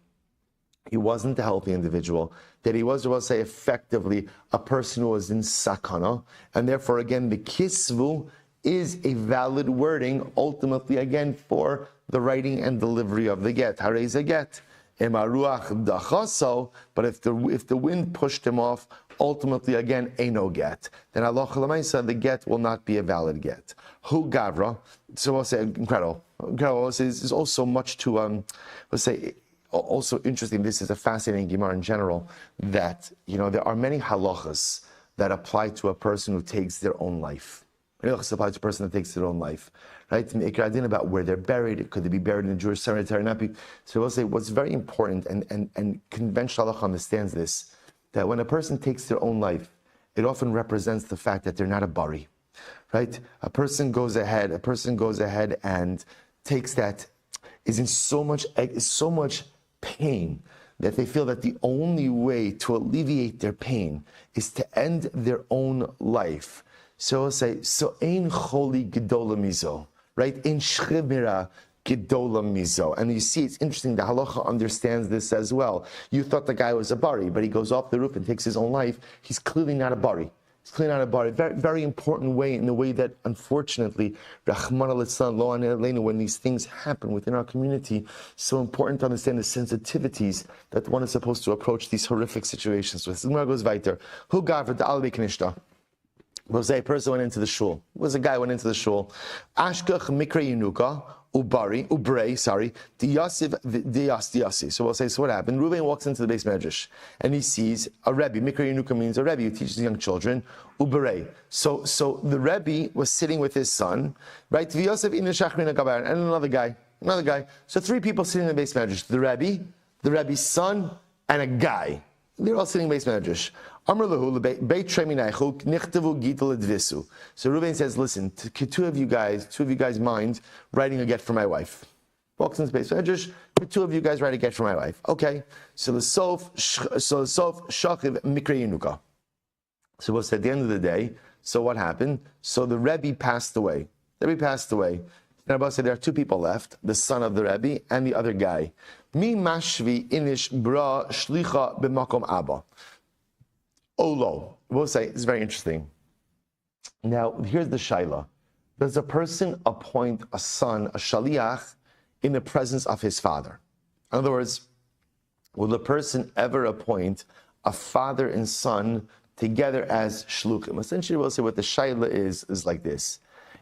Speaker 1: He wasn't a healthy individual. That he was, I will say, effectively a person who was in sakana. And therefore, again, the kisvu is a valid wording, ultimately, again, for the writing and delivery of the get. Harei ze get. But if the wind pushed him off, ultimately, again, no get. Then Allah the get will not be a valid get. Hu gavra. So we'll say incredible. Incredible. There's also much to we'll say also interesting. This is a fascinating Gemara in general. That there are many halachas that apply to a person who takes their own life. Halachas apply to a person that takes their own life. Right? About where they're buried. Could they be buried in a Jewish cemetery? Not be. So we'll say what's very important, and conventional halacha understands this, that when a person takes their own life, it often represents the fact that they're not a bari, right? A person goes ahead and takes that, is in so much pain that they feel that the only way to alleviate their pain is to end their own life. So we'll say, so ein choli gedola mizo, right? Ein shchimira gedola mizo. And you see, it's interesting, the halacha understands this as well. You thought the guy was a bari, but he goes off the roof and takes his own life. He's clearly not a bari. He's clearly not a bari. Very, very important way, in the way that, unfortunately, Rahman al-Islam, lo aleinu, when these things happen within our community, so important to understand the sensitivities that one is supposed to approach these horrific situations with. The Gemara goes weiter. Hu gavra de albe knishta. We'll say a person went into the shul. It was a guy went into the shul. Ashkach mikra yinuka. Diyasi. So we'll say, so what happened? Reuven walks into the base medrash and he sees a Rebbe. Mikra Yenuka means a Rebbe who teaches young children. Uberei. So the Rebbe was sitting with his son, right? And another guy. So three people sitting in the base medrash. The Rebbe's son, and a guy. They're all sitting in the base medrash. So Reuven says, listen, two of you guys mind writing a get for my wife? Walks into space. Two of you guys write a get for my wife. Okay. So the sof shachiv mikra yenuka. So we'll say at the end of the day, so what happened? So the Rebbe passed away. And Rabbi said there are two people left, the son of the Rebbe and the other guy. Mi mashvi inish bra shlicha b'makom abba. Olo. We'll say, it's very interesting. Now, here's the shaila. Does a person appoint a son, a shaliach, in the presence of his father? In other words, will a person ever appoint a father and son together as shluchim? Essentially, we'll say what the shaila is like this.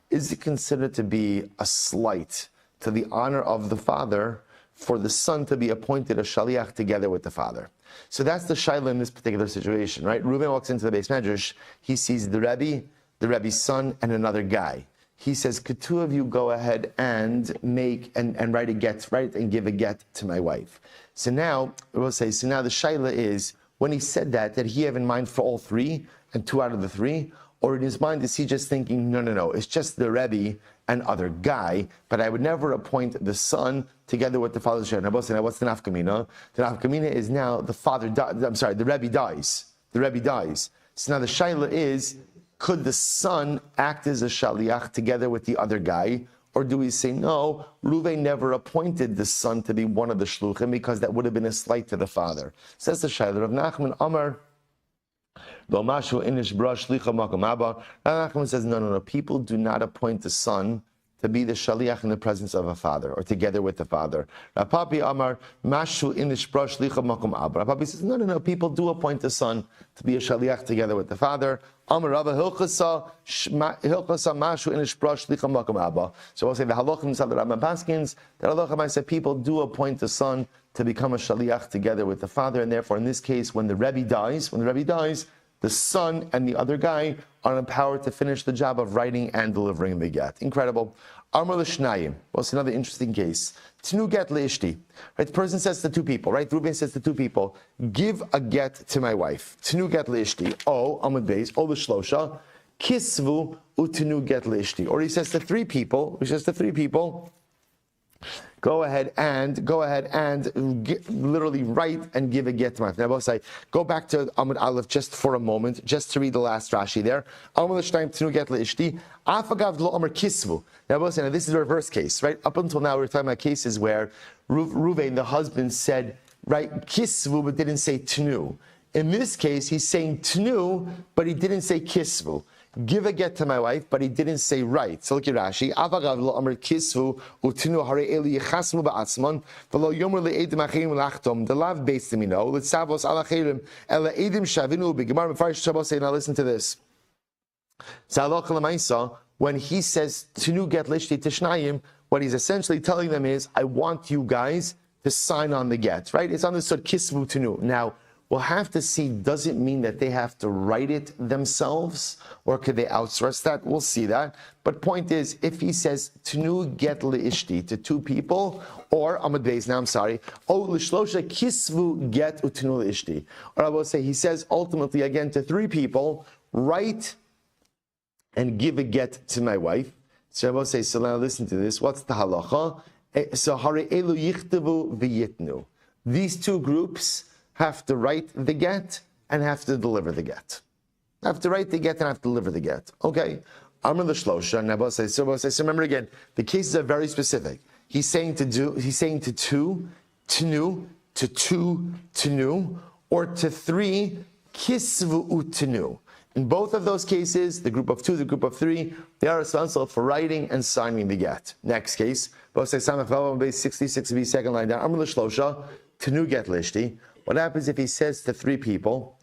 Speaker 1: Is it considered to be a slight to the honor of the father for the son to be appointed a shaliach together with the father? So that's the shaila in this particular situation, right? Reuven walks into the base medrash. He sees the Rebbe's son, and another guy. He says, could two of you go ahead and make and write and give a get to my wife? So now the shaila is, when he said that, did he have in mind for all three and two out of the three? Or in his mind, is he just thinking, no, it's just the Rebbe and other guy, but I would never appoint the son together with the father's share. Now, what's the nafkamina? The nafkamina is now the Rebbe dies. The Rebbe dies. So now the shaila is, could the son act as a shaliach together with the other guy? Or do we say, no, Reuven never appointed the son to be one of the shluchim because that would have been a slight to the father? Says the shaila of Nachman Amar. Nachman says, no. People do not appoint the son to be the shaliach in the presence of a father or together with the father. Rapapi Amar Mashu Inish Brush Licha Makum Abba. Rapapi says, no. People do appoint the son to be a shaliach together with the father. Amar Rabba Hilchasa Mashu Inish Brush Licha Makum Abba. So we'll say the halachim inside the Rambam Paskins. The halachim I said people do appoint the son to become a shaliach together with the father, and therefore in this case, when the Rebbe dies, the son and the other guy are empowered to finish the job of writing and delivering the get. Incredible. Amar l'shnayim. What's another interesting case? Tnu get le'ishti. Right, the person says to two people, right? Reuben says to two people, give a get to my wife. Tnu get le'ishti. O, amud beis, o l'shlosha, kisvu utnu get le'ishti. Or he says to three people, go ahead and literally write and give a get to my wife. Now, both say, go back to Amud Aleph just for a moment, just to read the last Rashi there. Amud L'shtayim tnu get le'ishti, afagav lo amar kisvu. Now, both say, now this is a reverse case, right? Up until now, we're talking about cases where Reuven, the husband, said, right, kisvu, but didn't say tnu. In this case, he's saying tnu, but he didn't say kisvu. Give a get to my wife, but he didn't say right. So look at Rashi. Avagav lo amar kisvu utinu hare eli yichasmu ba'atzman v'lo yomer le'edim achirim l'achtom. The lav based to me know. Let's savos ala chirim ela edim shavinu b'gemar mefarish Shabbos. Say now listen to this. Zalok l'maisa, when he says tinu get lishti tishnayim, what he's essentially telling them is, I want you guys to sign on the get. Right? It's understood kisvu tinu. Now, we'll have to see, does it mean that they have to write it themselves, or could they outsource that? We'll see that. But point is, if he says, Tnu get le'ishti, to two people, or, Amud Beis, now I'm sorry, O l'shlosha kisvu get utnu le'ishti. Or I will say, he says ultimately, again, to three people, write and give a get to my wife. So I will say, so now listen to this, what's the halacha? So, hare elu yichtavu v'yitnu. These two groups have to write the get and have to deliver the get. Have to write the get and have to deliver the get. Okay. Amr l'shlosha. Now, so remember again, the cases are very specific. He's saying to two, tnu, to two, tnu, or to three, kisvu utnu. In both of those cases, the group of two, the group of three, they are responsible for writing and signing the get. Next case, 66b, second line down. Amr l'shlosha, tnu get lishti. What happens if he says to three people,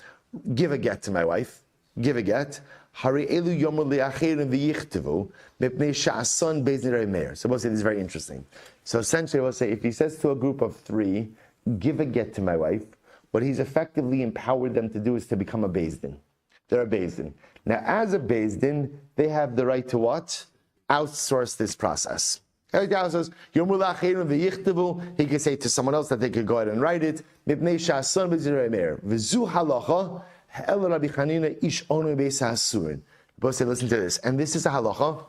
Speaker 1: give a get to my wife, give a get, Hari elu yomer li'achirim v'yichtavu mipnei sha'ason beis nirei meir. So we'll say this is very interesting. So essentially we'll say if he says to a group of 3, give a get to my wife, what he's effectively empowered them to do is to become a beis din. They're a beis din. Now as a beis din, they have the right to what? Outsource this process. He can say to someone else that they could go ahead and write it. But say, listen to this. And this is a halacha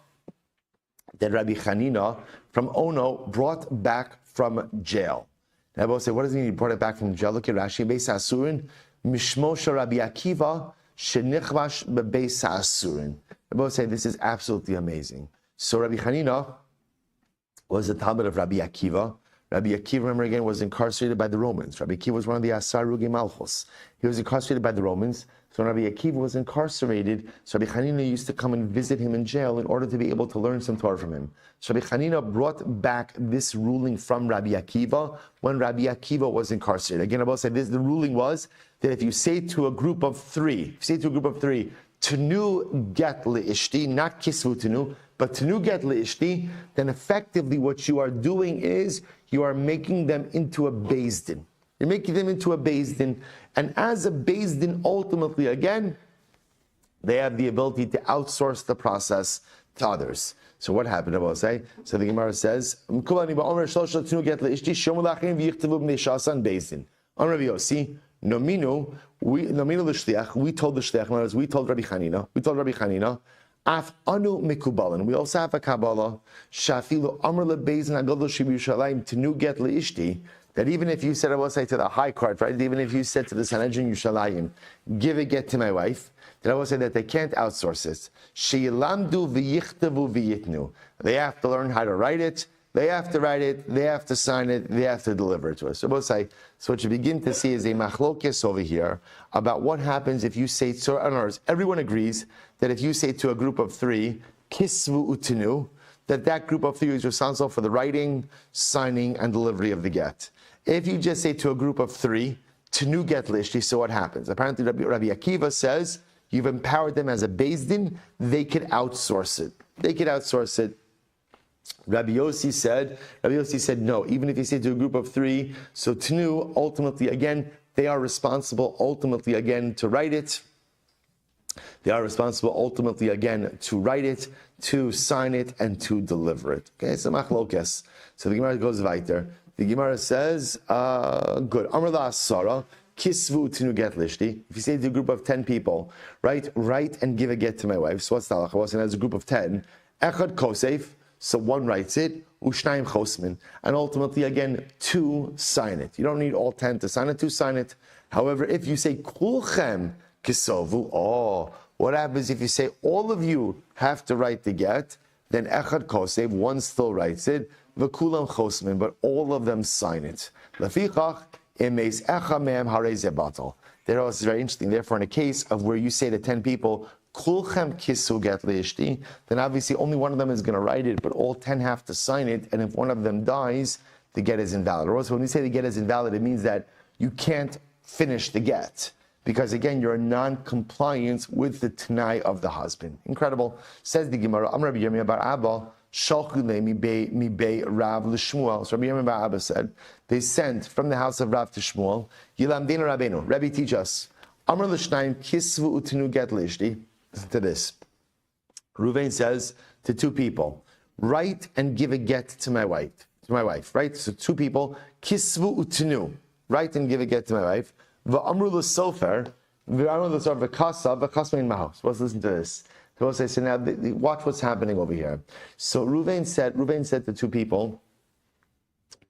Speaker 1: that Rabbi Chanina from Ono brought back from jail. Now, both say, what does he mean he brought it back from jail? Look at Rashi. Beis Hasurin, Mishmosha Rabbi Akiva, Shenichvash Bebeis Hasurin. Both say, this is absolutely amazing. So Rabbi Chanina was the Talmud of Rabbi Akiva. Rabbi Akiva, remember again, was incarcerated by the Romans. Rabbi Akiva was one of the Asar Rugi Malchus. He was incarcerated by the Romans. So when Rabbi Akiva was incarcerated, so Rabbi Chanina used to come and visit him in jail in order to be able to learn some Torah from him. So Rabbi Chanina brought back this ruling from Rabbi Akiva when Rabbi Akiva was incarcerated. Again, I will say this, the ruling was that if you say to a group of 3, Tenu get le'ishti, not kisvu tenu, but tenu get le'ishti, then effectively what you are doing is you are making them into a beis din. You're making them into a beis din. And as a beis din, ultimately, again, they have the ability to outsource the process to others. So what happened, I will say? So the Gemara says, Nominu, we told the shliach, we told Rabbi Chanina, af anu mikubalan. We also have a Kabbalah, shafilu amr lebeizin agadol shebiyushalayim tenu get leishti. That even if you said, I will say to the high court, right? Even if you said to the Sanhedrin Yushalayim, give a get to my wife, then I will say that they can't outsource it. Sheyilamdu v'yichtavu v'yitnu. They have to learn how to write it. They have to write it, they have to sign it, they have to deliver it to us. So both say, so what you begin to see is a machlokes over here about what happens if you say, so in other words, everyone agrees that if you say to a group of 3, kisvu utinu, that group of 3 is responsible for the writing, signing, and delivery of the get. If you just say to a group of 3, tenu get lishti, so what happens? Apparently Rabbi Akiva says, you've empowered them as a beis din, they could outsource it. Rabbi Yossi said, no, even if you say to a group of 3, so Tnu, ultimately, again, they are responsible, ultimately, again, to write it. They are responsible, ultimately, again, to write it, to sign it, and to deliver it. Okay, so machlokes. So the Gemara goes weiter. The Gemara says, good. Amar la asara, kisvu Tnu get lishti. If you say to a group of 10 people, write and give a get to my wife. So what's the halacha? Well, as a group of 10, echad kosef, so one writes it, ushnaim chosmin, and ultimately again 2 sign it. You don't need all 10 to sign it, 2 sign it. However, if you say kulchem kisovu, what happens if you say all of you have to write the get? Then echad kosev, one still writes it, v'kulam chosmin, but all of them sign it. Lefichach imeis echa mehem harei ze batal. There is very interesting. Therefore, in a case of where you say to 10 people, Kulchem kisu get leishti, then obviously only one of them is going to write it, but all 10 have to sign it, and if one of them dies, the get is invalid. Or also, when we say the get is invalid, it means that you can't finish the get, because again, you're in non-compliance with the Tanai of the husband. Incredible. Says the Gemara, Am Rabbi Yirmiyah bar Abba, Shalchule mi bei Rav l'Shmuel. So Rabbi Yirmiyah bar Abba said, they sent from the house of Rav to Shmuel, Yilamdenu Rabbeinu, Rabbi teach us, Amr l'Shnayim kisvu utinu get leishti. Listen to this. Reuven says to 2 people, write and give a get to my wife. Right? So 2 people, kisvu utinu, write and give a get to my wife. V'amru l'sofer, v'kasa in my house. Let's listen to this. So we'll say, so now watch what's happening over here. So Reuven said to 2 people,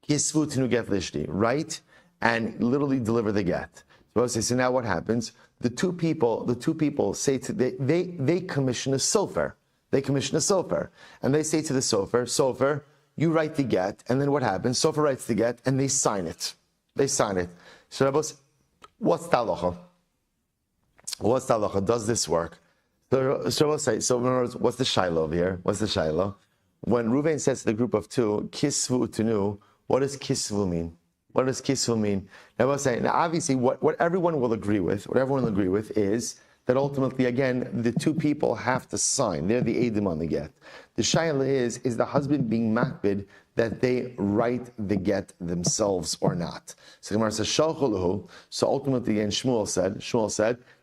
Speaker 1: kisvu utinu get lishti, write and literally deliver the get. So we'll say, so now what happens? The two people say they commission a sofer. And they say to the sofer, you write the get, and then what happens? Sofer writes the get, and they sign it. So what's the halacha? Does this work? So we'll say, so in other words, what's the shaila over here? When Reuven says to the group of 2, kisvu utenu, what does kisvu mean? Now we'll say, now obviously what everyone will agree with, is that ultimately, again, the two people have to sign. They're the Eidim on the get. The Shaila is the husband being makbid that they write the get themselves or not? So Gemara says, Shalchuluhu. So ultimately, again, Shmuel said,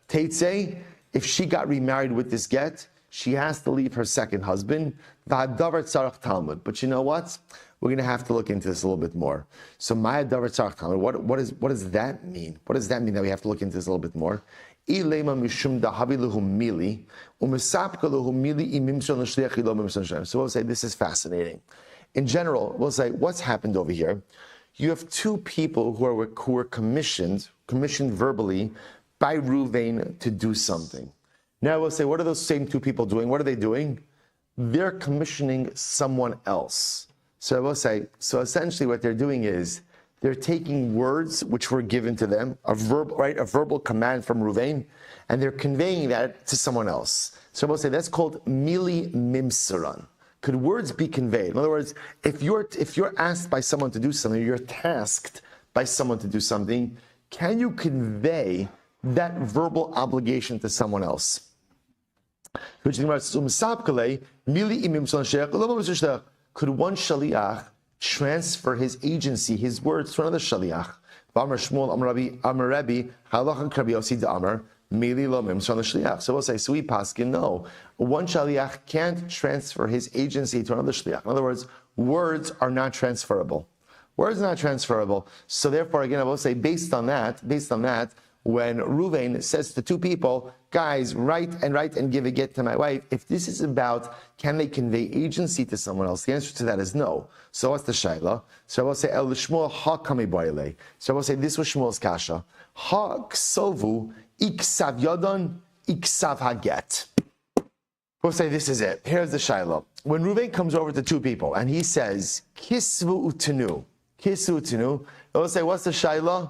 Speaker 1: Teitzei, if she got remarried with this get, she has to leave her second husband. V'hadavar tzarach Talmud. But you know what? We're going to have to look into this a little bit more. So, Maya davar tzarach Talmud. What does that mean? What does that mean that we have to look into this a little bit more? Ilema mishum dahavi lehu mili u'mesapka lehu mili imimson l'shliach ilo mimson shem. So we'll say this is fascinating. In general, we'll say what's happened over here. You have two people who were commissioned verbally by Ruvain to do something. Now we'll say, what are those same two people doing? What are they doing? They're commissioning someone else. So we'll say, so essentially what they're doing is they're taking words which were given to them, a verbal command from Ruvain, and they're conveying that to someone else. So we'll say that's called mili mimsaran. Could words be conveyed? In other words, if you're asked by someone to do something, you're tasked by someone to do something, can you convey that verbal obligation to someone else? Could one shaliach transfer his agency, his words, to another shaliach? So we'll say, so we paskin, no. One shaliach can't transfer his agency to another shaliach. In other words, words are not transferable. Words are not transferable. So therefore, again, I will say, based on that, when Ruvain says to two people, guys, write and give a get to my wife, if this is about can they convey agency to someone else, the answer to that is no. So what's the shaila? So I will say, El Shmuel ha kami boile. So I will say, this was Shmuel's kasha. Ha ksovu iksav yadon iksav haget. We'll say this is it. Here's the shaila. When Ruvain comes over to two people and he says, kisvu utenu, we'll say, what's the shaila?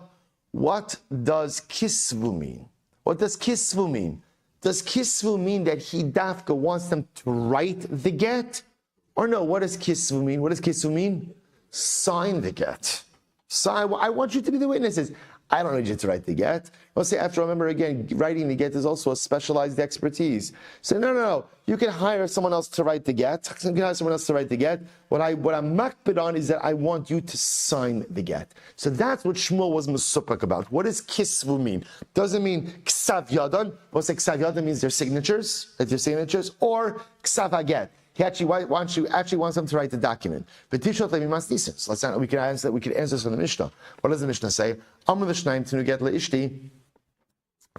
Speaker 1: What does kisvu mean? What does kisvu mean? Does kisvu mean that he dafka wants them to write the get? Or no, what does kisvu mean? What does kisvu mean? Sign the get. I want you to be the witnesses. I don't need you to write the get. I'll say, after, remember again, writing the get is also a specialized expertise. So no. You can hire someone else to write the get. You can hire someone else to write the get. What I'm makbid on is that I want you to sign the get. So that's what Shmuel was mesuprak about. What does kisvu mean? Does it mean ksav yadan? We'll say ksav yadan means their signatures, or ksav haget. He actually wants them to write the document. But we can answer this from the Mishnah. What does the Mishnah say? Amr l'shnayim tenu get leishti.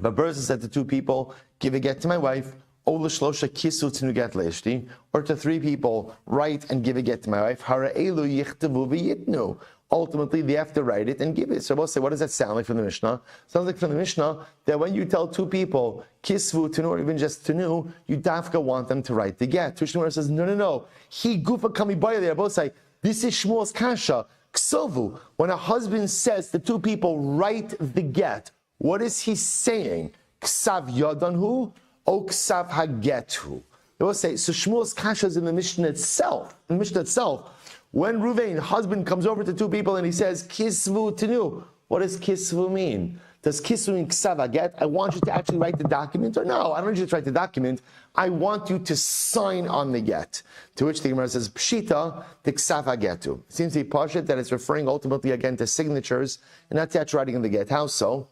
Speaker 1: The person said to two people, give a get to my wife. O l'shlosha kisu tenu get leishti. Or to three people, write and give a get to my wife. Hara'elu yichtavu v'yitnu. Ultimately, they have to write it and give it. So we'll say, what does that sound like from the Mishnah? Sounds like from the Mishnah that when you tell two people, kisvu, tenu, or even just tenu, you dafka want them to write the get. Tushimura says, no. He gufa kami baya. They both say, this is Shmuel's kasha. Ksovu. When a husband says the two people write the get, what is he saying? Ksav yadanhu or ksav hagethu? They will say, so Shmuel's kasha is in the Mishnah itself. When Ruvain, husband, comes over to two people and he says, kisvu tenu, what does kisvu mean? Does kisvu mean ksav haget? I want you to actually write the document, or no, I don't need you to write the document. I want you to sign on the get. To which the Gemara says, pshita the ksav hagetu. It seems to be pashut that it's referring ultimately again to signatures and not to actually writing in the get. How so?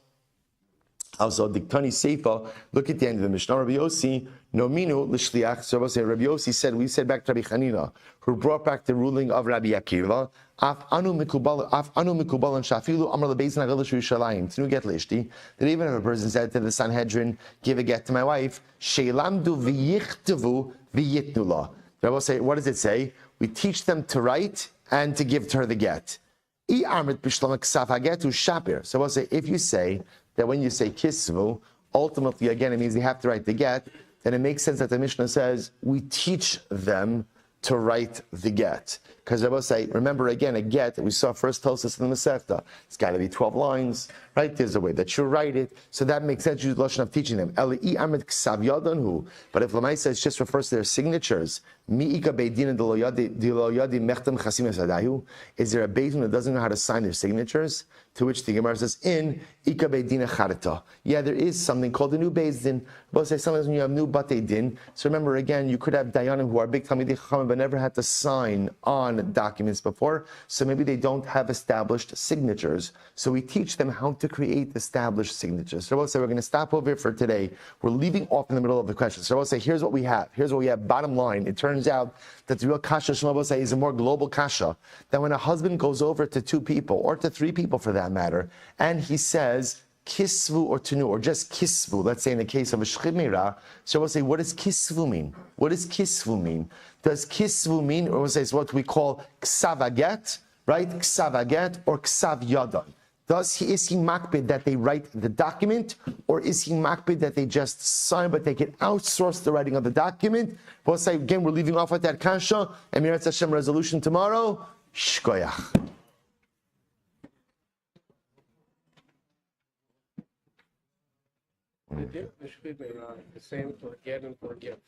Speaker 1: Also, Diktani Seifa, look at the end of the Mishnah. Rabbi Yossi, nominu l'shliach. So Rabbi Yossi said, we said back to Rabbi Chanina, who brought back the ruling of Rabbi Akiva, af anu mikubal and shafilu amar lebeizin agadish Yerushalayim tnu get lishti. That even if a person said to the Sanhedrin, give a get to my wife, sheilamdu v'yichtavu v'yitnu la. Rabbi will say, what does it say? We teach them to write and to give to her the get. I armit b'shlam ksav hagetu shapir. So we'll say, if you say that when you say kisvu, ultimately, again, it means they have to write the get, then it makes sense that the Mishnah says, we teach them to write the get. Because I will say, remember again, a get, we saw first Tosas in the Masechta, it's got to be 12 lines, right? There's a way that you write it, so that makes sense, you lashon of teaching them. But if Lamai says just refers to their signatures, is there a Beidin that doesn't know how to sign their signatures? To To which the Gemara says, in Ika Beidin Charita. Yeah, there is something called a new Beis Din. But say sometimes when you have new Batei Din, so remember again, you could have Dayanim who are big Talmidei Chachamim but never had to sign on documents before, so maybe they don't have established signatures. So we teach them how to create established signatures. So we'll say we're going to stop over here for today. We're leaving off in the middle of the question. So we'll say, here's what we have. Here's what we have. Bottom line, it turns out that the real kasha Shmuel say is a more global kasha. That when a husband goes over to two people or to three people for that matter, and he says kisvu or tenu, or just kisvu, let's say in the case of a shchimira, so we'll say, what does kisvu mean? What does kisvu mean? Does kisvu mean, or we'll say it's what we call ksavaget, right? Ksavaget or ksav yadan. Is he makbid that they write the document, or is he makbid that they just sign but they can outsource the writing of the document? We'll say again, we're leaving off with that kasha, and Mirat Hashem resolution tomorrow. Shkoyach.
Speaker 2: The same for get and for gift.